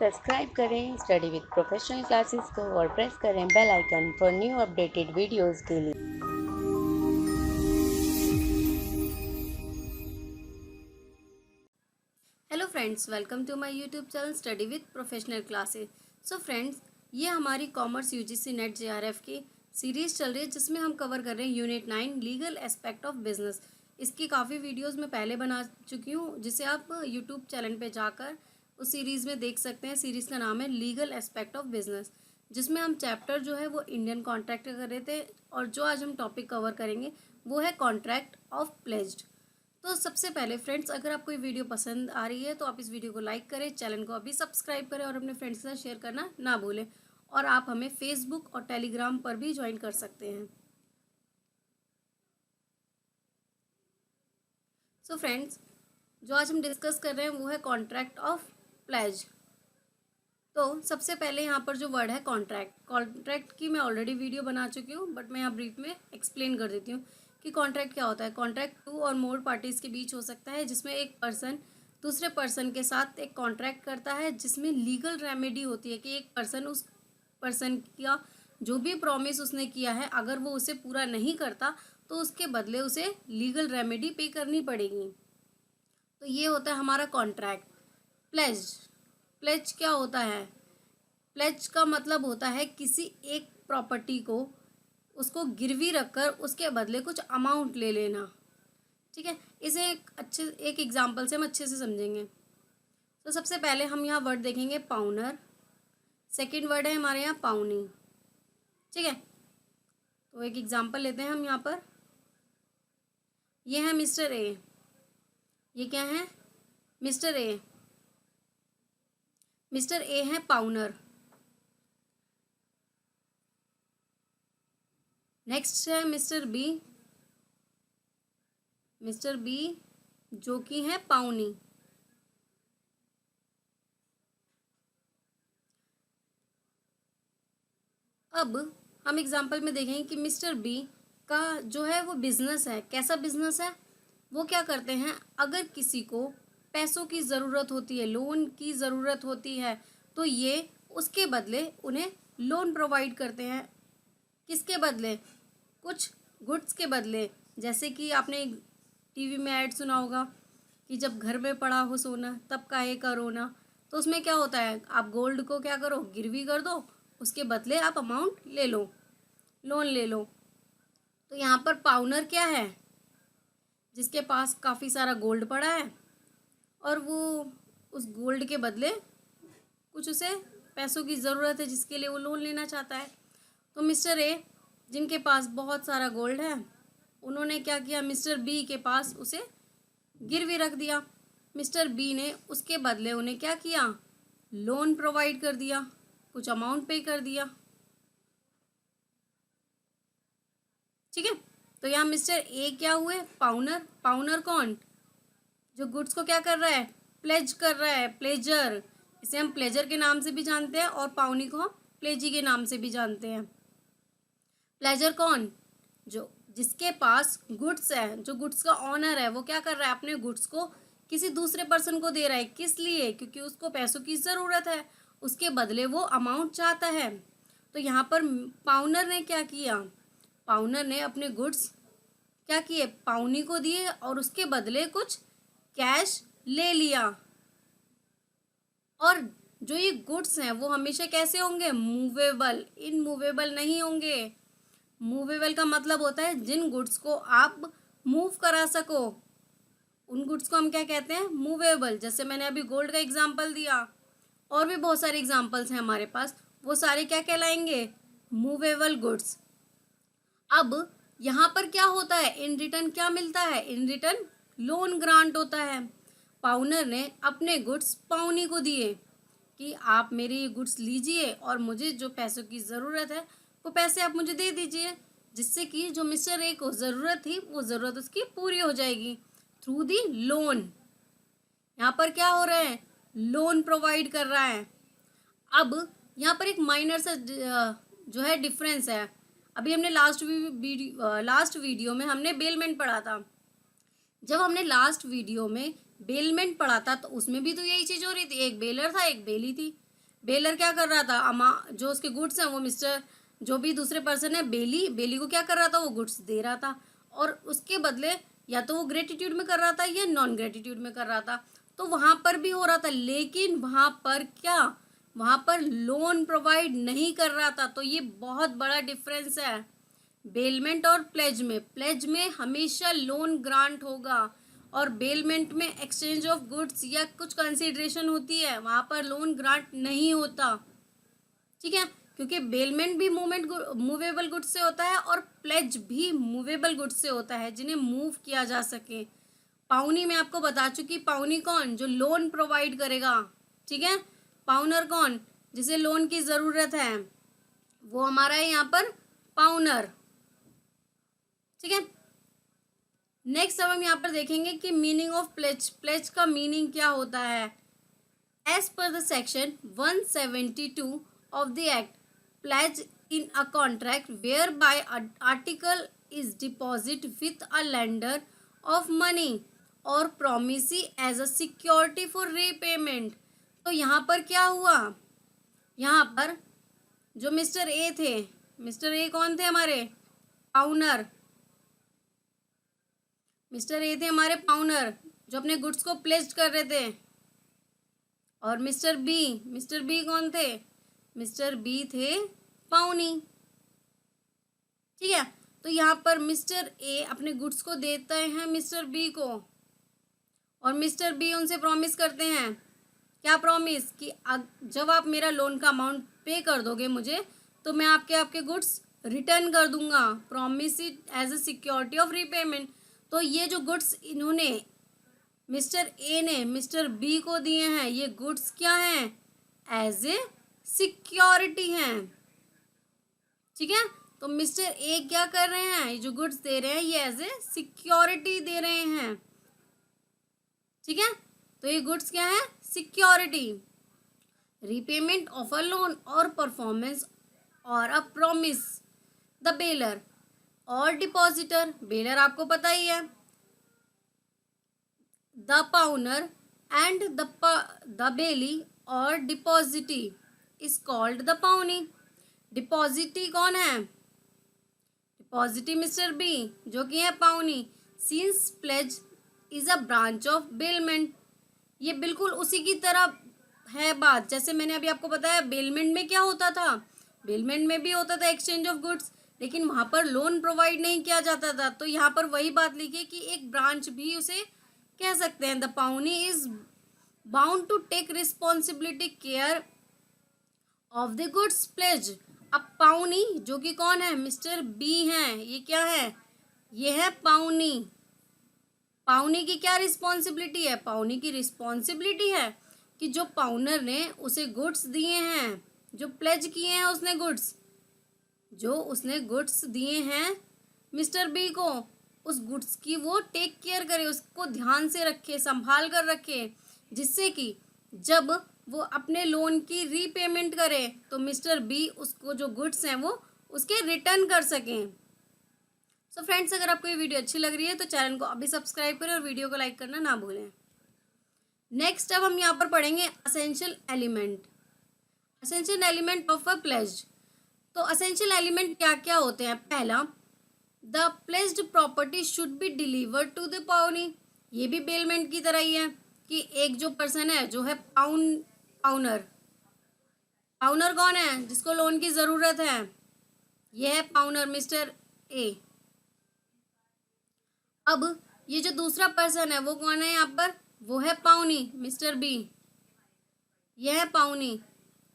Subscribe करें study with professional classes को और प्रेस करें bell icon for new updated videos के लिए। Hello friends, welcome to my YouTube channel study with professional classes. So friends, ये हमारी commerce UGC NET JRF की series चल रही है जिसमें हम कवर कर रहे हैं unit 9 legal aspect of business. इसकी काफ़ी वीडियोस मैं पहले बना चुकी हूँ जिसे आप यूट्यूब चैनल पे जाकर उस सीरीज़ में देख सकते हैं। सीरीज़ का नाम है लीगल एस्पेक्ट ऑफ बिजनेस, जिसमें हम चैप्टर जो है वो इंडियन कॉन्ट्रैक्ट कर रहे थे और जो आज हम टॉपिक कवर करेंगे वो है कॉन्ट्रैक्ट ऑफ प्लेज्ड। तो सबसे पहले फ्रेंड्स, अगर आपको ये वीडियो पसंद आ रही है तो आप इस वीडियो को लाइक करें, चैनल को अभी सब्सक्राइब करें और अपने फ्रेंड्स के साथ शेयर करना ना भूलें। और आप हमें फेसबुक और टेलीग्राम पर भी ज्वाइन कर सकते हैं। सो फ्रेंड्स, जो आज हम डिस्कस कर रहे हैं वो है कॉन्ट्रैक्ट ऑफ प्लेज। तो सबसे पहले यहाँ पर जो वर्ड है कॉन्ट्रैक्ट की मैं ऑलरेडी वीडियो बना चुकी हूँ, बट मैं यहाँ ब्रीफ में एक्सप्लेन कर देती हूँ कि कॉन्ट्रैक्ट क्या होता है। कॉन्ट्रैक्ट टू और मोर पार्टीज के बीच हो सकता है जिसमें एक पर्सन दूसरे पर्सन के साथ एक कॉन्ट्रैक्ट करता है जिसमें लीगल रेमेडी होती है कि एक पर्सन उस पर्सन का जो भी प्रॉमिस उसने किया है अगर वो उसे पूरा नहीं करता तो उसके बदले उसे लीगल रेमेडी पे करनी पड़ेगी। तो ये होता है हमारा कॉन्ट्रैक्ट। प्लेज प्लेज क्या होता है? प्लेज का मतलब होता है किसी एक प्रॉपर्टी को उसको गिरवी रखकर उसके बदले कुछ अमाउंट ले लेना। ठीक है, इसे एक एग्जांपल से हम अच्छे से समझेंगे। तो सबसे पहले हम यहाँ वर्ड देखेंगे पाउनर, सेकंड वर्ड है हमारे यहाँ पाउनी। ठीक है, तो एक एग्जांपल लेते हैं हम यहाँ पर। ये है मिस्टर ए। ये क्या है? Mister A. मिस्टर ए है पाउनर। नेक्स्ट है मिस्टर बी। मिस्टर बी जो कि है पाउनी। अब हम एग्जाम्पल में देखेंगे कि मिस्टर बी का जो है वो बिजनेस है। कैसा बिजनेस है? वो क्या करते हैं, अगर किसी को पैसों की ज़रूरत होती है, लोन की ज़रूरत होती है, तो ये उसके बदले उन्हें लोन प्रोवाइड करते हैं। किसके बदले? कुछ गुड्स के बदले। जैसे कि आपने टीवी में ऐड सुना होगा कि जब घर में पड़ा हो सोना तब काहे का रोना। तो उसमें क्या होता है, आप गोल्ड को क्या करो, गिरवी कर दो, उसके बदले आप अमाउंट ले लो, लोन ले लो। तो यहाँ पर पाउनर क्या है? जिसके पास काफ़ी सारा गोल्ड पड़ा है और वो उस गोल्ड के बदले कुछ उसे पैसों की ज़रूरत है जिसके लिए वो लोन लेना चाहता है। तो मिस्टर ए जिनके पास बहुत सारा गोल्ड है, उन्होंने क्या किया, मिस्टर बी के पास उसे गिरवी रख दिया। मिस्टर बी ने उसके बदले उन्हें क्या किया, लोन प्रोवाइड कर दिया, कुछ अमाउंट पे कर दिया। ठीक है, तो यहाँ मिस्टर ए क्या हुए, पाउनर। पाउनर कौन? जो गुड्स को क्या कर रहा है, प्लेज कर रहा है, प्लेजर। इसे हम प्लेजर के नाम से भी जानते हैं और पाउनी को हम प्लेजी के नाम से भी जानते हैं। प्लेजर कौन? जो जिसके पास गुड्स है, जो गुड्स का ऑनर है, वो क्या कर रहा है, अपने गुड्स को किसी दूसरे पर्सन को दे रहा है। किस लिए? क्योंकि उसको पैसों की ज़रूरत है, उसके बदले वो अमाउंट चाहता है। तो यहाँ पर पाउनर ने क्या किया, पाउनर ने अपने गुड्स क्या किए, पाउनी को दिए और उसके बदले कुछ कैश ले लिया। और जो ये गुड्स हैं वो हमेशा कैसे होंगे, मूवेबल, इनमूवेबल नहीं होंगे। मूवेबल का मतलब होता है जिन गुड्स को आप मूव करा सको, उन गुड्स को हम क्या कहते हैं, मूवेबल। जैसे मैंने अभी गोल्ड का एग्जांपल दिया, और भी बहुत सारे एग्जांपल्स हैं हमारे पास, वो सारे क्या कहलाएंगे, मूवेबल गुड्स। अब यहाँ पर क्या होता है, इन रिटर्न क्या मिलता है, इन रिटर्न लोन ग्रांट होता है। पाउनर ने अपने गुड्स पाउनी को दिए कि आप मेरे ये गुड्स लीजिए और मुझे जो पैसों की ज़रूरत है वो पैसे आप मुझे दे दीजिए, जिससे कि जो मिस्टर ए को ज़रूरत थी वो ज़रूरत उसकी पूरी हो जाएगी थ्रू दी लोन। यहाँ पर क्या हो रहा है, लोन प्रोवाइड कर रहा है। अब यहाँ पर एक माइनर सा जो है डिफरेंस है। अभी हमने लास्ट वीडियो में हमने बेलमेंट पढ़ा था। जब हमने लास्ट वीडियो में बेलमेंट पढ़ा था तो उसमें भी तो यही चीज़ हो रही थी, एक बेलर था एक बेली थी। बेलर क्या कर रहा था, जो उसके गुड्स हैं वो मिस्टर जो भी दूसरे पर्सन है बेली को क्या कर रहा था, वो गुड्स दे रहा था, और उसके बदले या तो वो ग्रेटिट्यूड में कर रहा था या नॉन ग्रेटिट्यूड में कर रहा था। तो वहाँ पर भी हो रहा था, लेकिन वहाँ पर क्या, वहाँ पर लोन प्रोवाइड नहीं कर रहा था। तो ये बहुत बड़ा डिफरेंस है बेलमेंट और प्लेज में हमेशा लोन ग्रांट होगा, और बेलमेंट में एक्सचेंज ऑफ गुड्स या कुछ कंसिडरेशन होती है, वहाँ पर लोन ग्रांट नहीं होता। ठीक है, क्योंकि बेलमेंट भी मूवेबल गुड्स से होता है और प्लेज भी मूवेबल गुड्स से होता है जिन्हें मूव किया जा सके। पाउनी मैं आपको बता चुकी, पाउनी कौन, जो लोन प्रोवाइड करेगा। ठीक है, पाउनर कौन, जिसे लोन की ज़रूरत है, वो हमारा है यहाँ पर पाउनर। ठीक है, नेक्स्ट अब हम यहाँ पर देखेंगे कि मीनिंग ऑफ प्लेज का मीनिंग क्या होता है। As per the section 172 of the act, pledge in a contract whereby an article is deposited with a lender of money or promise as a security for repayment। तो यहाँ पर क्या हुआ, यहाँ पर जो मिस्टर ए थे, मिस्टर ए कौन थे हमारे पाउनर, मिस्टर ए थे हमारे पाउनर जो अपने गुड्स को प्लेस्ड कर रहे थे, और मिस्टर बी कौन थे, मिस्टर बी थे पाउनी। ठीक है, तो यहाँ पर मिस्टर ए अपने गुड्स को देते हैं मिस्टर बी को, और मिस्टर बी उनसे प्रॉमिस करते हैं, क्या प्रॉमिस, कि जब आप मेरा लोन का अमाउंट पे कर दोगे मुझे, तो मैं आपके गुड्स रिटर्न कर दूंगा, promise it as a security of repayment. तो ये जो गुड्स इन्होंने मिस्टर ए ने मिस्टर बी को दिए हैं, ये गुड्स क्या हैं, एज ए सिक्योरिटी हैं। ठीक है, तो मिस्टर ए क्या कर रहे हैं, ये जो गुड्स दे रहे हैं ये एज ए सिक्योरिटी दे रहे हैं। ठीक है, तो ये गुड्स क्या है, security. Repayment of a loan और परफॉर्मेंस और अ प्रॉमिस द बेलर और डिपॉजिटर, बेलर आपको पता ही है, the pawnor and the bailee और depositee is called the pawnee. Depositee कौन है, डिपॉजिटी मिस्टर बी जो कि है pawnee. Since pledge is a branch of bailment, ये बिल्कुल उसी की तरह है बात जैसे मैंने अभी आपको बताया। बेलमेंट में क्या होता था, बेलमेंट में भी होता था एक्सचेंज ऑफ गुड्स, लेकिन वहाँ पर लोन प्रोवाइड नहीं किया जाता था। तो यहाँ पर वही बात लिखी कि एक ब्रांच भी उसे कह सकते हैं। The pawnee is bound to take responsibility care of the goods pledge. अब पाउनी जो कि कौन है, मिस्टर बी हैं, ये क्या है, ये है पाउनी। पाउनी की क्या रिस्पॉन्सिबिलिटी है, पाउनी की रिस्पॉन्सिबिलिटी है कि जो पाउनर ने उसे गुड्स दिए हैं, जो प्लेज किए हैं उसने गुड्स, जो उसने गुड्स दिए हैं मिस्टर बी को, उस गुड्स की वो टेक केयर करे, उसको ध्यान से रखे, संभाल कर रखे, जिससे कि जब वो अपने लोन की रीपेमेंट करे तो मिस्टर बी उसको जो गुड्स हैं वो उसके रिटर्न कर सकें। सो फ्रेंड्स, अगर आपको ये वीडियो अच्छी लग रही है तो चैनल को अभी सब्सक्राइब करें और वीडियो को लाइक करना ना भूलें। नेक्स्ट अब हम यहाँ पर पढ़ेंगे essential element, essential element of a pledge. तो असेंशियल एलिमेंट क्या क्या होते हैं, पहला, the pledged property should be delivered to the pawnee. ये भी बेलमेंट की तरह ही है कि एक जो पर्सन है जो है पाउनर, पाउनर कौन है, जिसको लोन की ज़रूरत है, ये है पाउनर मिस्टर ए। अब ये जो दूसरा पर्सन है वो कौन है यहाँ पर, वो है पाउनी मिस्टर बी, यह है पाउनी।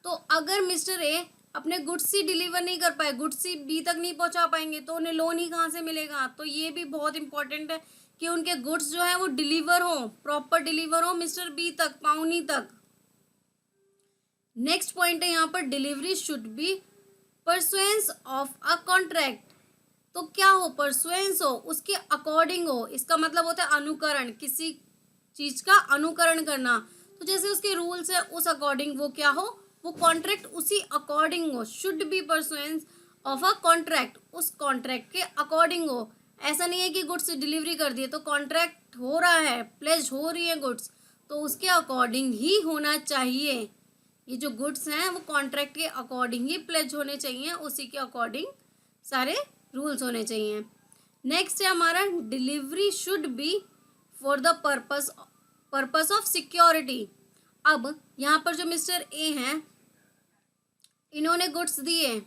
तो अगर मिस्टर ए अपने गुड्स ही डिलीवर नहीं कर पाए, गुड्स ही बी तक नहीं पहुंचा पाएंगे, तो उन्हें लोन ही कहाँ से मिलेगा। तो ये भी बहुत इंपॉर्टेंट है कि उनके गुड्स जो है वो डिलीवर हो, प्रॉपर डिलीवर हो मिस्टर बी तक, पाउनी तक। नेक्स्ट पॉइंट है यहाँ पर, delivery should B pursuance of a contract. तो क्या हो, परसुएंस हो, उसके अकॉर्डिंग हो, इसका मतलब होता है अनुकरण, किसी चीज का अनुकरण करना। तो जैसे उसके रूल्स है उस अकॉर्डिंग वो क्या हो, वो कॉन्ट्रैक्ट उसी अकॉर्डिंग हो, should be pursuance of a contract, उस कॉन्ट्रैक्ट के अकॉर्डिंग हो। ऐसा नहीं है कि गुड्स डिलीवरी कर दिए तो कॉन्ट्रैक्ट हो रहा है, प्लेज हो रही है गुड्स, तो उसके अकॉर्डिंग ही होना चाहिए। ये जो गुड्स हैं वो कॉन्ट्रैक्ट के अकॉर्डिंग ही प्लेज होने चाहिए, उसी के अकॉर्डिंग सारे रूल्स होने चाहिए। नेक्स्ट है हमारा delivery should B for the purpose of security. अब यहाँ पर जो मिस्टर ए हैं, इन्होंने गुड्स दिए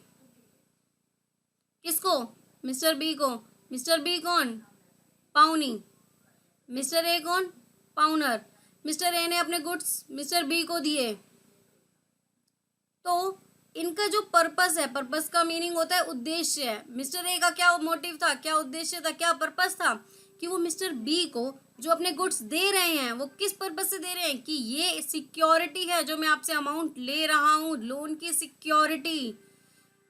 किसको? मिस्टर बी को। मिस्टर बी कौन? पाउनी। मिस्टर ए कौन? पाउनर। मिस्टर ए ने अपने गुड्स मिस्टर बी को दिए, तो इनका जो पर्पस है, पर्पस का मीनिंग होता है उद्देश्य है। मिस्टर ए का क्या मोटिव था, क्या उद्देश्य था, क्या पर्पस था कि वो मिस्टर बी को जो अपने गुड्स दे रहे हैं वो किस पर्पस से दे रहे हैं कि ये सिक्योरिटी है, जो मैं आपसे अमाउंट ले रहा हूँ, लोन की सिक्योरिटी।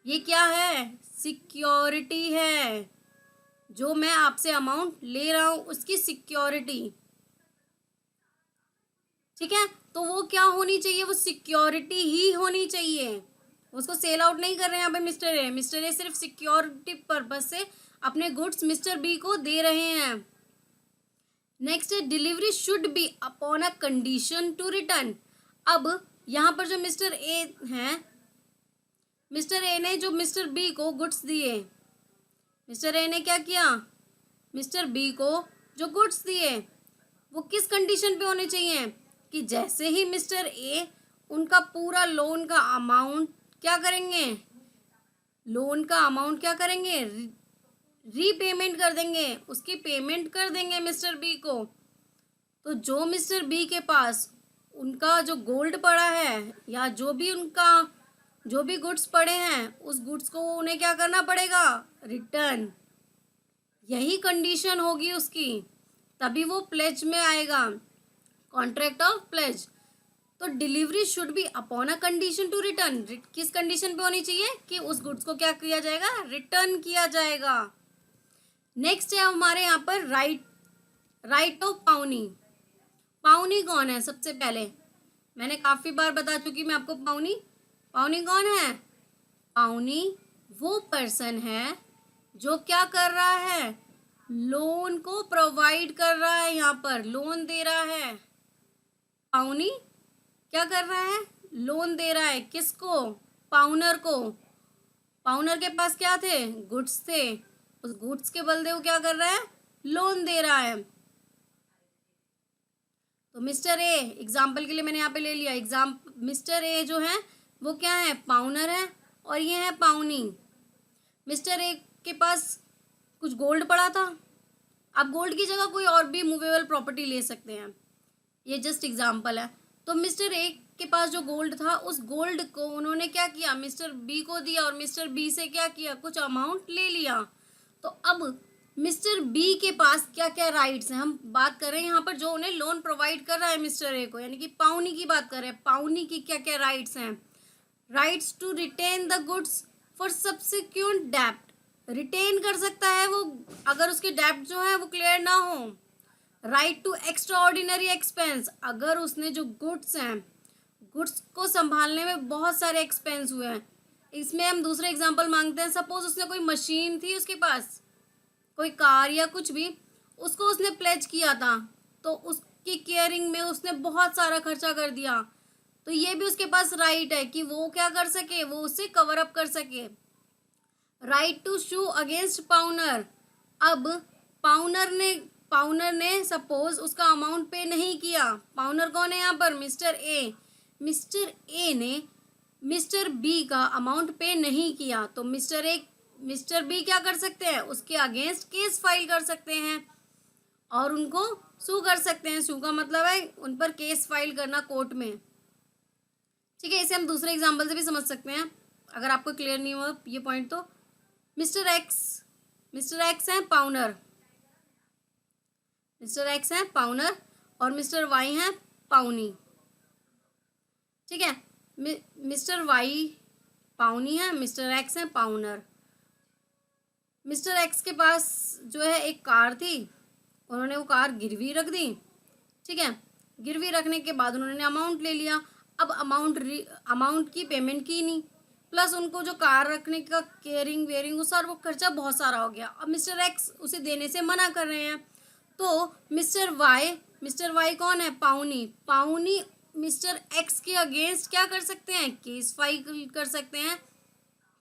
ये क्या है? सिक्योरिटी है। जो मैं आपसे अमाउंट ले रहा हूँ उसकी सिक्योरिटी। ठीक है, तो वो क्या होनी चाहिए? वो सिक्योरिटी ही होनी चाहिए। उसको सेल आउट नहीं कर रहे हैं यहाँ पे मिस्टर ए। मिस्टर ए सिर्फ सिक्योरिटी पर्पस से अपने गुड्स मिस्टर बी को दे रहे हैं। नेक्स्ट है delivery should be upon a condition to return. अब यहाँ पर जो मिस्टर ए हैं, मिस्टर ए ने जो मिस्टर बी को गुड्स दिए, मिस्टर ए ने क्या किया? मिस्टर बी को जो गुड्स दिए वो किस कंडीशन पे होने चाहिए कि जैसे ही मिस्टर ए उनका पूरा लोन का अमाउंट क्या करेंगे, लोन का अमाउंट क्या करेंगे, रीपेमेंट कर देंगे, उसकी पेमेंट कर देंगे मिस्टर बी को। तो जो मिस्टर बी के पास उनका जो गोल्ड पड़ा है या जो भी उनका जो भी गुड्स पड़े हैं, उस गुड्स को उन्हें क्या करना पड़ेगा? रिटर्न। यही कंडीशन होगी उसकी, तभी वो प्लेज में आएगा, कॉन्ट्रैक्ट ऑफ प्लेज। तो delivery should be upon a condition to return. किस कंडीशन पे होनी चाहिए कि उस गुड्स को क्या किया जाएगा? रिटर्न किया जाएगा। नेक्स्ट है हमारे यहाँ पर राइट ऑफ पाउनी। पाउनी कौन है? सबसे पहले मैंने काफी बार बता चुकी मैं आपको पाउनी। पाउनी कौन है? पाउनी वो पर्सन है जो क्या कर रहा है? लोन को प्रोवाइड कर रहा है, यहाँ पर लोन दे रहा है। पाउनी क्या कर रहा है? लोन दे रहा है। किसको? पाउनर को। पाउनर के पास क्या थे? गुड्स थे। उस गुड्स के बदले वो क्या कर रहा है? लोन दे रहा है। तो मिस्टर ए, एग्जाम्पल के लिए मैंने यहाँ पे ले लिया मिस्टर ए जो है वो क्या है? पाउनर है और ये है पाउनी। मिस्टर ए के पास कुछ गोल्ड पड़ा था, आप गोल्ड की जगह कोई और भी मूवेबल प्रॉपर्टी ले सकते हैं, ये जस्ट एग्जाम्पल है। तो मिस्टर ए के पास जो गोल्ड था, उस गोल्ड को उन्होंने क्या किया? मिस्टर बी को दिया और मिस्टर बी से क्या किया? कुछ अमाउंट ले लिया। तो अब मिस्टर बी के पास क्या क्या राइट्स हैं? हम बात कर रहे हैं यहाँ पर जो उन्हें लोन प्रोवाइड कर रहा है मिस्टर ए को, यानी कि पाउनी की बात कर रहे हैं। पाउनी की क्या क्या राइट्स हैं? Rights to retain the goods for subsequent डेब्ट। रिटेन कर सकता है वो अगर उसके डेब्ट जो है वो क्लियर ना हो। Right to extraordinary expense, अगर उसने जो गुड्स हैं, गुड्स को संभालने में बहुत सारे एक्सपेंस हुए हैं। इसमें हम दूसरे एग्जांपल मांगते हैं। सपोज उसने कोई मशीन थी उसके पास, कोई कार या कुछ भी, उसको उसने प्लेज किया था, तो उसकी केयरिंग में उसने बहुत सारा खर्चा कर दिया, तो ये भी उसके पास राइट है कि वो क्या कर सके, वो उसे कवर अप कर सके। Right to sue against pawnor. अब पाउनर ने सपोज उसका अमाउंट पे नहीं किया। पाउनर कौन है यहाँ पर? Mister A. मिस्टर ए ने मिस्टर बी का अमाउंट पे नहीं किया, तो मिस्टर बी क्या कर सकते हैं? उसके अगेंस्ट केस फाइल कर सकते हैं और उनको सू कर सकते हैं। सू का मतलब है उन पर केस फाइल करना कोर्ट में। ठीक है, इसे हम दूसरे एग्जाम्पल से भी समझ सकते हैं अगर आपको क्लियर नहीं हुआ ये पॉइंट। तो मिस्टर एक्स है पाउनर, मिस्टर एक्स है पाउनर और मिस्टर वाई है पाउनी। ठीक है, मिस्टर वाई पाउनी है, मिस्टर एक्स है पाउनर। मिस्टर एक्स के पास जो है एक कार थी, उन्होंने वो कार गिरवी रख दी। ठीक है, गिरवी रखने के बाद उन्होंने अमाउंट ले लिया। अब अमाउंट की पेमेंट की नहीं, प्लस उनको जो कार रखने का केयरिंग वेयरिंग वो खर्चा बहुत सारा हो गया। अब मिस्टर एक्स उसे देने से मना कर रहे हैं, तो मिस्टर वाई कौन है? पाउनी मिस्टर एक्स के अगेंस्ट क्या कर सकते हैं, केस फाइल कर सकते हैं।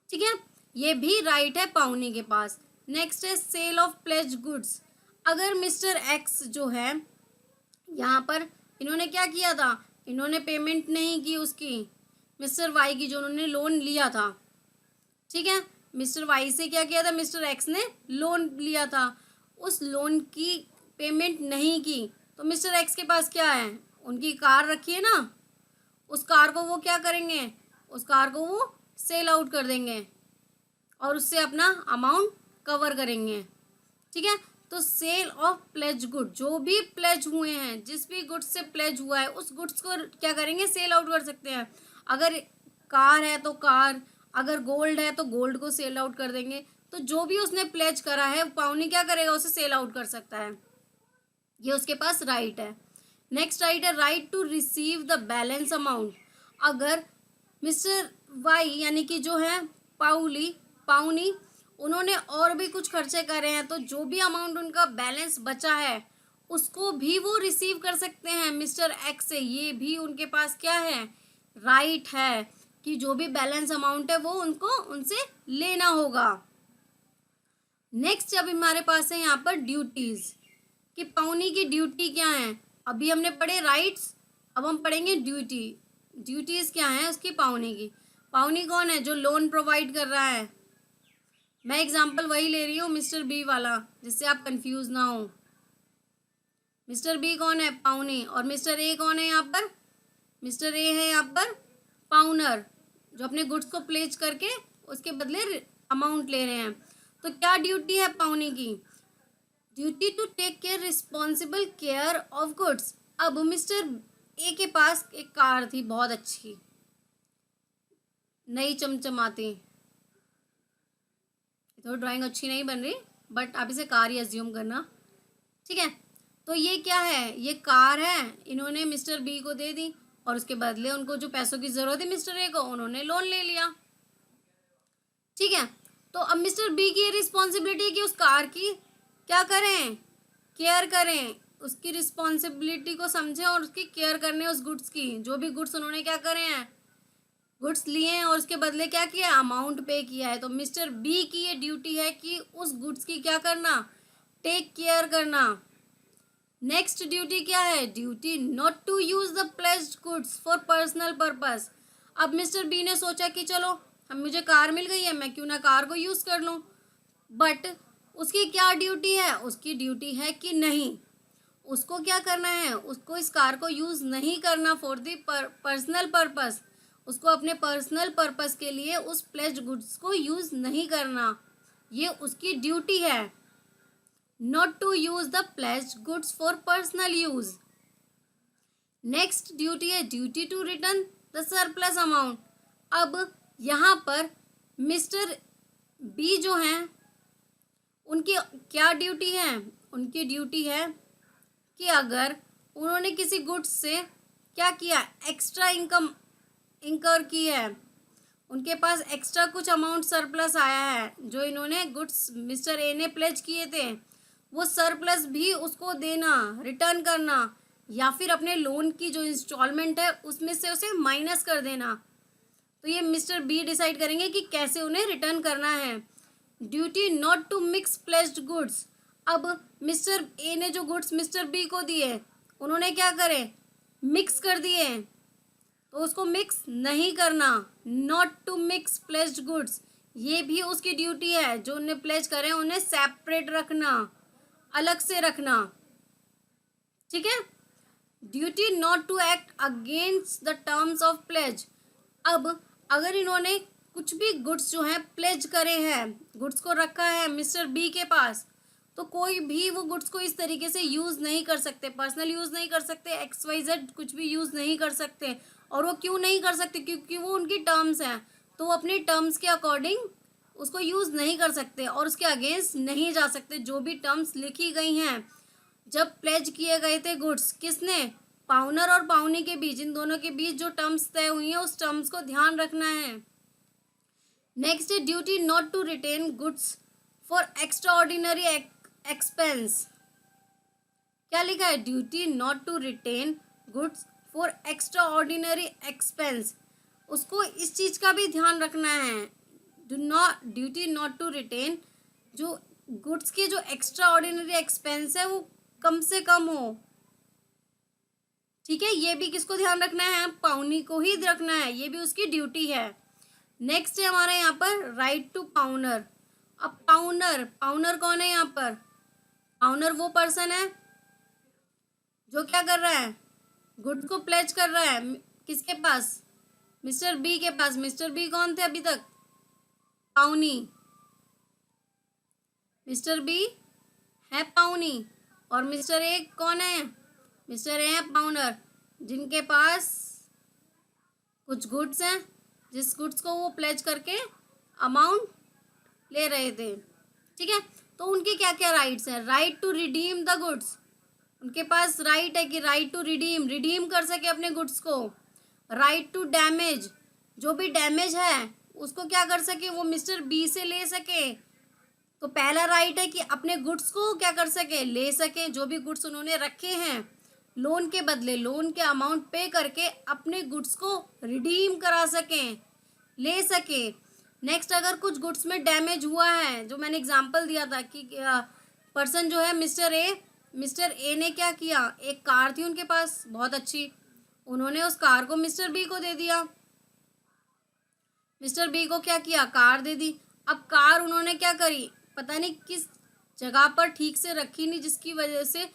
ठीक है, ये भी राइट है पाउनी के पास। नेक्स्ट है सेल ऑफ प्लेज गुड्स। अगर मिस्टर एक्स जो है यहाँ पर इन्होंने क्या किया था, इन्होंने पेमेंट नहीं की उसकी मिस्टर वाई की, जो उन्होंने लोन लिया था। ठीक है, मिस्टर वाई से क्या किया था, मिस्टर एक्स ने लोन लिया था, उस लोन की पेमेंट नहीं की, तो मिस्टर एक्स के पास क्या है, उनकी कार रखी है ना, उस कार को वो क्या करेंगे, उस कार को वो सेल आउट कर देंगे और उससे अपना अमाउंट कवर करेंगे। ठीक है, तो सेल ऑफ प्लेज गुड, जो भी प्लेज हुए हैं, जिस भी गुड्स से प्लेज हुआ है उस गुड्स को क्या करेंगे, सेल आउट कर सकते हैं। अगर कार है तो कार, अगर गोल्ड है तो गोल्ड को सेल आउट कर देंगे। तो जो भी उसने प्लेज करा है पाउनी क्या करेगा, उसे सेल आउट कर सकता है, ये उसके पास राइट है। नेक्स्ट राइट है right to receive the balance amount. अगर मिस्टर वाई यानी कि जो है पाउनी उन्होंने और भी कुछ खर्चे करे हैं, तो जो भी अमाउंट उनका बैलेंस बचा है उसको भी वो रिसीव कर सकते हैं मिस्टर एक्स से। ये भी उनके पास क्या है, राइट है कि जो भी बैलेंस अमाउंट है वो उनको उनसे लेना होगा। नेक्स्ट अब हमारे पास है यहाँ पर ड्यूटीज, कि पाउनी की ड्यूटी क्या है। अभी हमने पढ़े राइट्स, अब हम पढ़ेंगे ड्यूटी। ड्यूटीज क्या है उसकी, पाउनी की। पाउनी कौन है, जो लोन प्रोवाइड कर रहा है। मैं एग्जांपल वही ले रही हूँ मिस्टर बी वाला, जिससे आप कंफ्यूज ना हो। मिस्टर बी कौन है, पाउनी, और मिस्टर ए कौन है यहाँ पर, मिस्टर ए है यहाँ पर पाउनर, जो अपने गुड्स को प्लेज करके उसके बदले अमाउंट ले रहे हैं। तो क्या ड्यूटी है पाउनी की, duty to take care responsible care of goods. अब मिस्टर ए के पास एक कार थी बहुत अच्छी, नई चमचमाती, तो ड्राइंग अच्छी नहीं बन रही बट आप इसे कार ही एज्यूम करना। ठीक है, तो ये क्या है, ये कार है, इन्होंने मिस्टर बी को दे दी और उसके बदले उनको जो पैसों की जरूरत है मिस्टर ए को, उन्होंने लोन ले लिया। ठीक है, तो अब मिस्टर बी की ये रिस्पॉन्सिबिलिटी है कि उस कार की क्या करें, केयर करें, उसकी रिस्पॉन्सिबिलिटी को समझें और उसकी केयर करने उस गुड्स की। जो भी गुड्स उन्होंने क्या करे हैं, गुड्स लिए हैं और उसके बदले क्या किया, अमाउंट पे किया है। तो मिस्टर बी की ये ड्यूटी है कि उस गुड्स की क्या करना, टेक केयर करना। नेक्स्ट ड्यूटी क्या है, duty not to use the pledged goods for personal purpose. अब मिस्टर बी ने सोचा कि चलो हम मुझे कार मिल गई है, मैं क्यों ना कार को यूज कर लूं, बट उसकी क्या ड्यूटी है, उसकी ड्यूटी है कि नहीं, उसको क्या करना है, उसको इस कार को यूज नहीं करना फॉर द पर्सनल पर्पस, उसको अपने पर्सनल पर्पस के लिए उस प्लेज्ड गुड्स को यूज नहीं करना, ये उसकी ड्यूटी है। Not to use the pledged goods for personal use. Next duty है duty to return the surplus amount. अब यहाँ पर मिस्टर बी जो हैं उनकी क्या ड्यूटी है, उनकी ड्यूटी है कि अगर उन्होंने किसी गुड्स से क्या किया, एक्स्ट्रा इनकम इंकर की है, उनके पास एक्स्ट्रा कुछ अमाउंट सरप्लस आया है, जो इन्होंने गुड्स मिस्टर ए ने प्लेज किए थे, वो सरप्लस भी उसको देना, रिटर्न करना, या फिर अपने लोन की जो इंस्टॉलमेंट है उसमें से उसे माइनस कर देना। तो ये मिस्टर बी डिसाइड करेंगे कि कैसे उन्हें रिटर्न करना है। Duty not to mix pledged goods. अब मिस्टर ए ने जो गुड्स मिस्टर बी को दिए उन्होंने क्या करे, मिक्स कर दिए, तो उसको मिक्स नहीं करना। Not to mix pledged goods, ये भी उसकी ड्यूटी है, जो उन्हें प्लेज करें उन्हें सेपरेट रखना, अलग से रखना। ठीक है, duty not to act against the terms of pledge. अब अगर इन्होंने कुछ भी गुड्स जो हैं प्लेज करे हैं, गुड्स को रखा है मिस्टर बी के पास, तो कोई भी वो गुड्स को इस तरीके से यूज़ नहीं कर सकते, पर्सनल यूज़ नहीं कर सकते, XYZ कुछ भी यूज़ नहीं कर सकते। और वो क्यों नहीं कर सकते, क्योंकि वो उनकी टर्म्स हैं, तो वो अपने टर्म्स के अकॉर्डिंग उसको यूज़ नहीं कर सकते और उसके अगेंस्ट नहीं जा सकते। जो भी टर्म्स लिखी गई हैं, जब प्लेज किए गए थे गुड्स, किसने, पाउनर और पाउनी के बीच, इन दोनों के बीच जो टर्म्स तय हुई हैं उस टर्म्स को ध्यान रखना है। नेक्स्ट है duty not to retain goods for extraordinary expense. क्या लिखा है, duty not to retain goods for extraordinary expense, उसको इस चीज़ का भी ध्यान रखना है, ड्यूटी नॉट टू रिटेन, जो गुड्स के जो एक्स्ट्रा ऑर्डिनरी एक्सपेंस है वो कम से कम हो। ठीक है, ये भी किसको ध्यान रखना है, पाउनी को ही रखना है, ये भी उसकी ड्यूटी है। नेक्स्ट है हमारा यहाँ पर राइट टू पाउनर। अब पाउनर कौन है यहाँ पर, पाउनर वो पर्सन है जो क्या कर रहा है, गुड्स को प्लेज कर रहा है किसके पास, मिस्टर बी के पास। मिस्टर बी कौन थे अभी तक, पाउनी, मिस्टर बी है पाउनी, और मिस्टर ए कौन है, मिस्टर ए है पाउनर, जिनके पास कुछ गुड्स हैं, जिस गुड्स को वो प्लेज करके अमाउंट ले रहे थे। ठीक है, तो उनके क्या क्या राइट्स हैं, right to redeem the goods, उनके पास राइट है कि राइट टू रिडीम कर सके अपने गुड्स को। राइट टू डैमेज, जो भी डैमेज है उसको क्या कर सके, वो मिस्टर बी से ले सके। तो पहला राइट है कि अपने गुड्स को क्या कर सके, ले सके, जो भी गुड्स उन्होंने रखे हैं लोन के बदले, लोन के अमाउंट पे करके अपने गुड्स को रिडीम करा सकें, ले सके। नेक्स्ट, अगर कुछ गुड्स में डैमेज हुआ है, जो मैंने एग्जांपल दिया था कि पर्सन जो है मिस्टर ए ने क्या किया, एक कार थी उनके पास बहुत अच्छी, उन्होंने उस कार को मिस्टर बी को दे दिया, मिस्टर बी को क्या किया, कार दे दी। अब कार उन्होंने क्या करी, पता नहीं किस जगह पर ठीक से रखी नहीं, जिसकी वजह से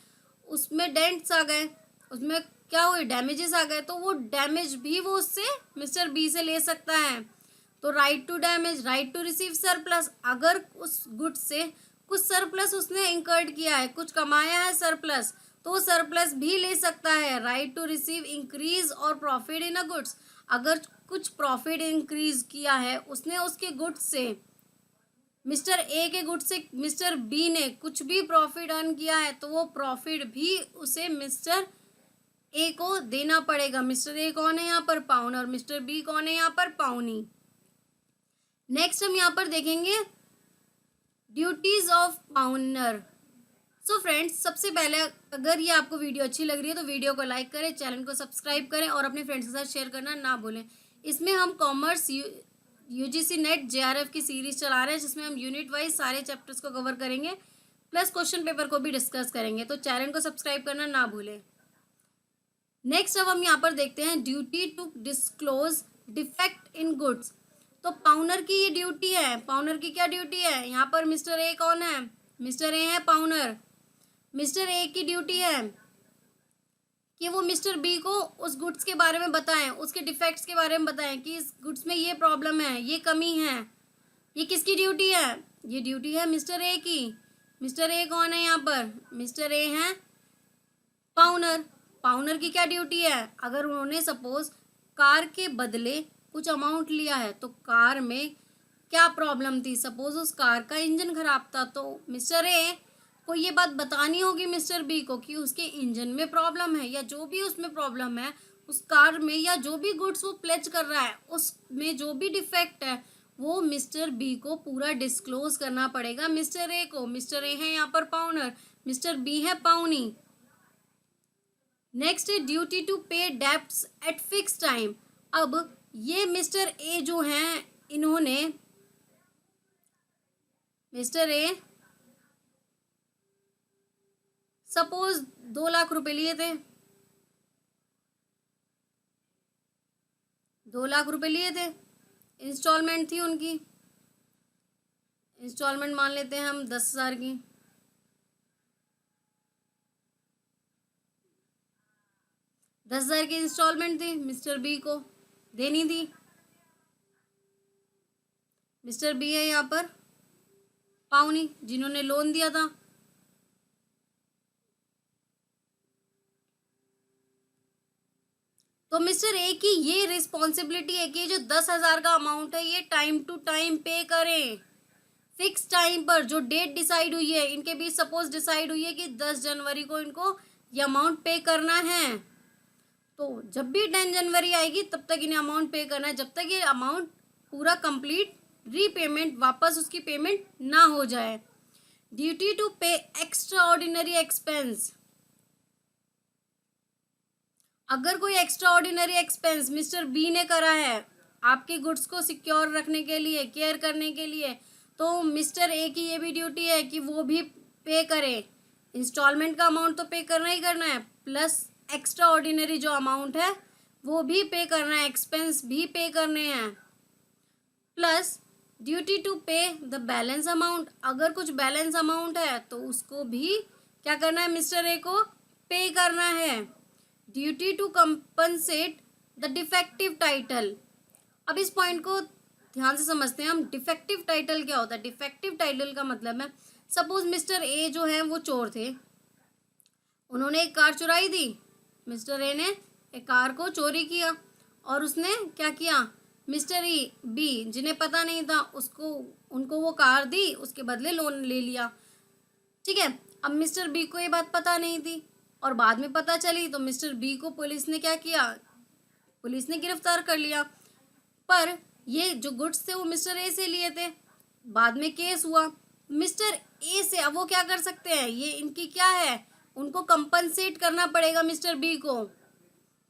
उसमें डेंट्स आ गए, उसमें क्या हुए, डैमेजेस आ गए, तो वो डैमेज भी वो उससे मिस्टर बी से ले सकता है। तो right to damage, right to receive surplus, अगर उस गुड से कुछ सरप्लस उसने इंकर्ड किया है, कुछ कमाया है सरप्लस, तो वो सरप्लस भी ले सकता है। राइट टू रिसीव इंक्रीज और प्रॉफिट इन अ गुड्स, अगर कुछ प्रॉफिट इंक्रीज किया है उसने उसके गुड्स से, मिस्टर ए के गुड्स से मिस्टर बी ने कुछ भी प्रॉफिट अर्न किया है, तो वो प्रॉफिट भी उसे मिस्टर ए को देना पड़ेगा। मिस्टर ए कौन है यहाँ पर, पाउनर, मिस्टर बी कौन है यहाँ पर, पाउनी। नेक्स्ट हम यहाँ पर देखेंगे duties of pawnor. So friends, सबसे पहले अगर ये आपको वीडियो अच्छी लग रही है तो वीडियो को लाइक करें, चैनल को सब्सक्राइब करें और अपने फ्रेंड्स के साथ शेयर करना ना भूलें। इसमें हम कॉमर्स यूजीसी नेट जेआरएफ की सीरीज चला रहे हैं, जिसमें हम यूनिट वाइज सारे चैप्टर्स को कवर करेंगे, प्लस क्वेश्चन पेपर को भी डिस्कस करेंगे, तो चैनल को सब्सक्राइब करना ना भूलें। नेक्स्ट अब हम यहाँ पर देखते हैं duty to disclose defect in goods. तो पाउनर की ये ड्यूटी है, पाउनर की क्या ड्यूटी है, यहाँ पर मिस्टर ए कौन है, मिस्टर ए है पाउनर। मिस्टर ए की ड्यूटी है कि वो मिस्टर बी को उस गुड्स के बारे में बताएं, उसके डिफेक्ट्स के बारे में बताएं कि इस गुड्स में ये प्रॉब्लम है, ये कमी है। ये किसकी ड्यूटी है, ये ड्यूटी है मिस्टर ए की। मिस्टर ए कौन है यहाँ पर, मिस्टर ए है पाउनर। पाउनर की क्या ड्यूटी है, अगर उन्होंने सपोज कार के बदले कुछ अमाउंट लिया है, तो कार में क्या प्रॉब्लम थी, सपोज उस कार का इंजन खराब था, तो मिस्टर ए को ये बात बतानी होगी मिस्टर बी को कि उसके इंजन में प्रॉब्लम है, या जो भी उसमें प्रॉब्लम है उस कार में, या जो भी गुड्स वो प्लेज कर रहा है उसमें जो भी डिफेक्ट है वो मिस्टर बी को पूरा डिस्क्लोज करना पड़ेगा मिस्टर ए को। मिस्टर ए है यहाँ पर पाउनर, मिस्टर बी है पाउनी। नेक्स्ट है ड्यूटी टू पे डेब्ट्स एट फिक्स टाइम। अब ये मिस्टर ए जो हैं, इन्होंने मिस्टर ए सपोज 2 लाख रुपए लिए थे, 2 लाख रुपए लिए थे, इंस्टॉलमेंट थी उनकी, इंस्टॉलमेंट मान लेते हैं हम 10,000 की। 10,000 की इंस्टॉलमेंट थी, मिस्टर बी को देनी थी। मिस्टर बी है यहाँ पर पाउनी, जिन्होंने लोन दिया था। तो मिस्टर ए की ये रिस्पॉन्सिबिलिटी है कि जो 10,000 का अमाउंट है ये टाइम टू टाइम पे करें, फिक्स टाइम पर। जो डेट डिसाइड हुई है इनके बीच, सपोज डिसाइड हुई है कि 10 जनवरी को इनको ये अमाउंट पे करना है, तो जब भी 10 जनवरी आएगी तब तक इन्हें अमाउंट पे करना है, जब तक ये अमाउंट पूरा कंप्लीट रीपेमेंट, वापस उसकी पेमेंट ना हो जाए। Duty to pay extraordinary expense. अगर कोई extraordinary expense mister B ने करा है आपके गुड्स को सिक्योर रखने के लिए, केयर करने के लिए, तो मिस्टर ए की ये भी ड्यूटी है कि वो भी पे करे। इंस्टॉलमेंट का अमाउंट तो पे करना ही करना है, प्लस एक्स्ट्रा ऑर्डिनरी जो अमाउंट है वो भी पे करना है, एक्सपेंस भी पे करने हैं, प्लस ड्यूटी टू पे द बैलेंस अमाउंट। अगर कुछ बैलेंस अमाउंट है तो उसको भी क्या करना है, मिस्टर ए को पे करना है। Duty to compensate the defective title. अब इस पॉइंट को ध्यान से समझते हैं हम। डिफेक्टिव टाइटल क्या होता है? डिफेक्टिव टाइटल का मतलब है, सपोज मिस्टर ए जो है वो चोर थे, उन्होंने एक कार चुराई थी। मिस्टर ए ने एक कार को चोरी किया और उसने क्या किया, मिस्टर ई बी जिन्हें पता नहीं था उसको उनको वो कार दी, उसके बदले लोन ले लिया। ठीक है, अब मिस्टर बी को ये बात पता नहीं थी और बाद में पता चली तो मिस्टर बी को पुलिस ने क्या किया, पुलिस ने गिरफ्तार कर लिया। पर ये जो गुड्स थे वो मिस्टर ए से लिए थे, बाद में केस हुआ मिस्टर ए से। अब वो क्या कर सकते हैं, ये इनकी क्या है, उनको कंपनसेट करना पड़ेगा मिस्टर बी को,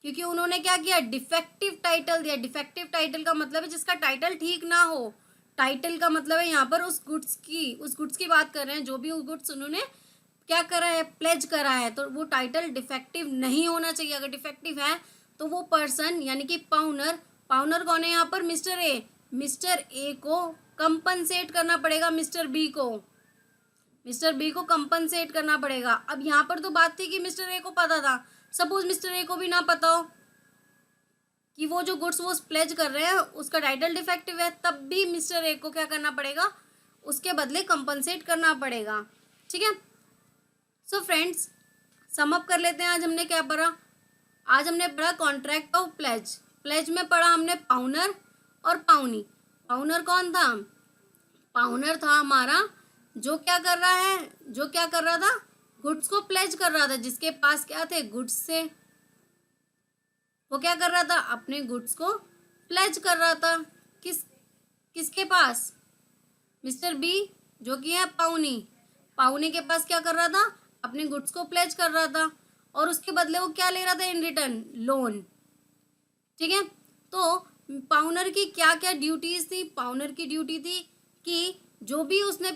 क्योंकि उन्होंने क्या किया, डिफेक्टिव टाइटल दिया। डिफेक्टिव टाइटल का मतलब है जिसका टाइटल ठीक ना हो। टाइटल का मतलब है यहाँ पर उस गुड्स की बात कर रहे हैं, जो भी गुड्स उन्होंने क्या करा है, प्लेज करा है, तो वो टाइटल डिफेक्टिव नहीं होना चाहिए। अगर डिफेक्टिव है तो वो पर्सन यानी कि पाउनर कौन है यहाँ पर, मिस्टर ए। मिस्टर ए को कंपनसेट करना पड़ेगा मिस्टर बी को कंपनसेट करना पड़ेगा। अब यहाँ पर तो बात थी कि मिस्टर ए को पता था, सपोज मिस्टर ए को भी ना पता हो कि वो जो गुड्स वो प्लेज कर रहे हैं उसका टाइटल डिफेक्टिव है, तब भी मिस्टर ए को क्या करना पड़ेगा, उसके बदले कंपनसेट करना पड़ेगा। ठीक है, सो फ्रेंड्स सम अप कर लेते हैं। आज हमने क्या पढ़ा, आज हमने पढ़ा कॉन्ट्रैक्ट ऑफ प्लेज। प्लेज में पढ़ा हमने पाउनर और पाउनी। पाउनर कौन था, पाउनर था हमारा जो क्या कर रहा था, गुड्स को प्लेज कर रहा था, जिसके पास क्या थे, गुड्स थे। वो क्या कर रहा था, अपने गुड्स को प्लेज कर रहा था। किसके पास, मिस्टर बी जो कि है पाउनी के पास क्या कर रहा था, अपने गुड्स को प्लेज कर रहा था और उसके बदले वो क्या ले रहा था, इन रिटर्न लोन। ठीक है, तो पाउनर की क्या क्या ड्यूटीज थी, पाउनर की ड्यूटी थी कि जो भी उसने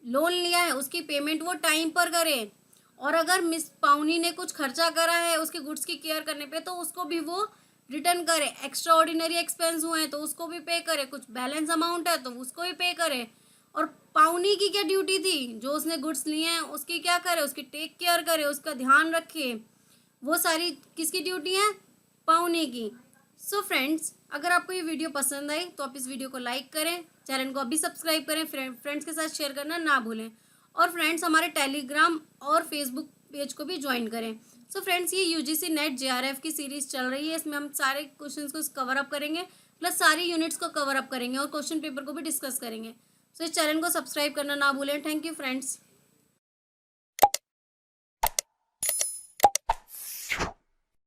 लोन लिया है उसकी पेमेंट वो टाइम पर करे, और अगर मिस पाउनी ने कुछ खर्चा करा है उसके गुड्स की केयर करने पे तो उसको भी वो रिटर्न करे। एक्स्ट्रा ऑर्डिनरी एक्सपेंस हुए हैं तो उसको भी पे करे, कुछ बैलेंस अमाउंट है तो उसको भी पे करे। और पाउनी की क्या ड्यूटी थी, जो उसने गुड्स लिए हैं उसकी क्या करे, उसकी टेक केयर करे, उसका ध्यान रखे। वो सारी किसकी ड्यूटी है, पाउनी की। सो फ्रेंड्स अगर आपको ये वीडियो पसंद आई तो आप इस वीडियो को लाइक करें, चैनल को अभी सब्सक्राइब करें, फ्रेंड्स के साथ शेयर करना ना भूलें, और फ्रेंड्स हमारे टेलीग्राम और फेसबुक पेज को भी ज्वाइन करें। सो फ्रेंड्स ये यूजीसी नेट जेआरएफ की सीरीज चल रही है, इसमें हम सारे क्वेश्चंस को कवर अप करेंगे, प्लस सारी यूनिट्स को कवर अप करेंगे और क्वेश्चन पेपर को भी डिस्कस करेंगे। सो इस चैनल को सब्सक्राइब करना ना भूलें। Thank you friends.